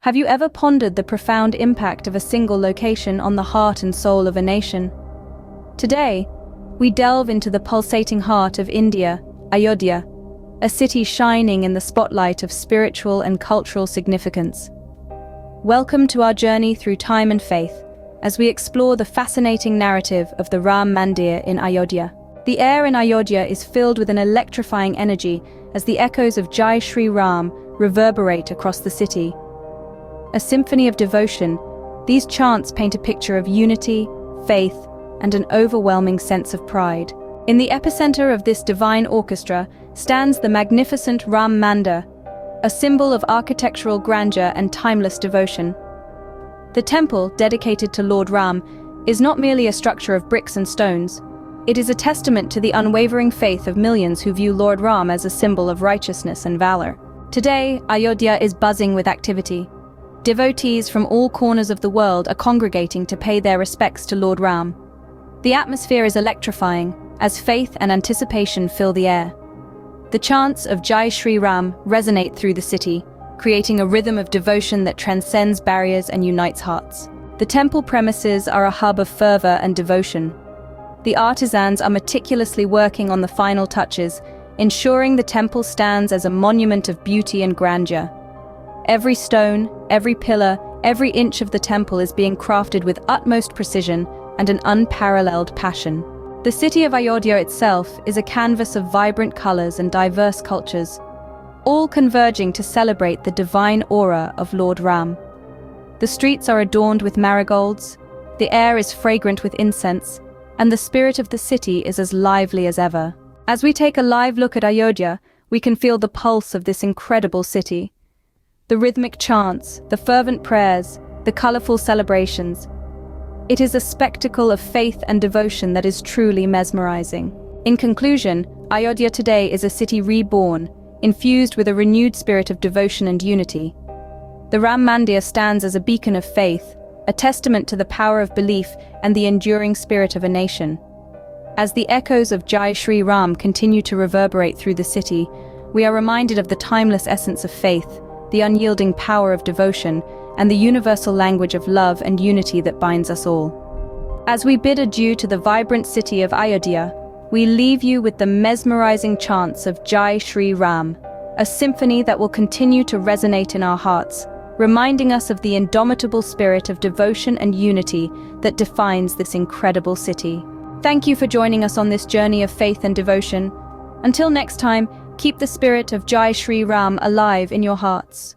Have you ever pondered the profound impact of a single location on the heart and soul of a nation? Today, we delve into the pulsating heart of India, Ayodhya, a city shining in the spotlight of spiritual and cultural significance. Welcome to our journey through time and faith, as we explore the fascinating narrative of the Ram Mandir in Ayodhya. The air in Ayodhya is filled with an electrifying energy as the echoes of Jai Shree Ram reverberate across the city. A symphony of devotion, these chants paint a picture of unity, faith, and an overwhelming sense of pride. In the epicenter of this divine orchestra stands the Magnificent Ram Mandir, a symbol of architectural grandeur and timeless devotion. The temple, dedicated to Lord Ram, is not merely a structure of bricks and stones. It is a testament to the unwavering faith of millions who view Lord Ram as a symbol of righteousness and valor. Today, Ayodhya is buzzing with activity. Devotees from all corners of the world are congregating to pay their respects to Lord Ram. The atmosphere is electrifying, as faith and anticipation fill the air. The chants of Jai Shree Ram resonate through the city, creating a rhythm of devotion that transcends barriers and unites hearts. The temple premises are a hub of fervor and devotion. The artisans are meticulously working on the final touches, ensuring the temple stands as a monument of beauty and grandeur. Every stone, every pillar, every inch of the temple is being crafted with utmost precision and an unparalleled passion. The city of Ayodhya itself is a canvas of vibrant colors and diverse cultures, all converging to celebrate the divine aura of Lord Ram. The streets are adorned with marigolds, the air is fragrant with incense, and the spirit of the city is as lively as ever. As we take a live look at Ayodhya, we can feel the pulse of this incredible city. The rhythmic chants, the fervent prayers, the colorful celebrations. It is a spectacle of faith and devotion that is truly mesmerizing. In conclusion, Ayodhya today is a city reborn, infused with a renewed spirit of devotion and unity. The Ram Mandir stands as a beacon of faith, a testament to the power of belief and the enduring spirit of a nation. As the echoes of Jai Shree Ram continue to reverberate through the city, we are reminded of the timeless essence of faith, the unyielding power of devotion, and the universal language of love and unity that binds us all. As we bid adieu to the vibrant city of Ayodhya, we leave you with the mesmerizing chants of Jai Shree Ram, a symphony that will continue to resonate in our hearts, reminding us of the indomitable spirit of devotion and unity that defines this incredible city. Thank you for joining us on this journey of faith and devotion. Until next time, keep the spirit of Jai Shree Ram alive in your hearts.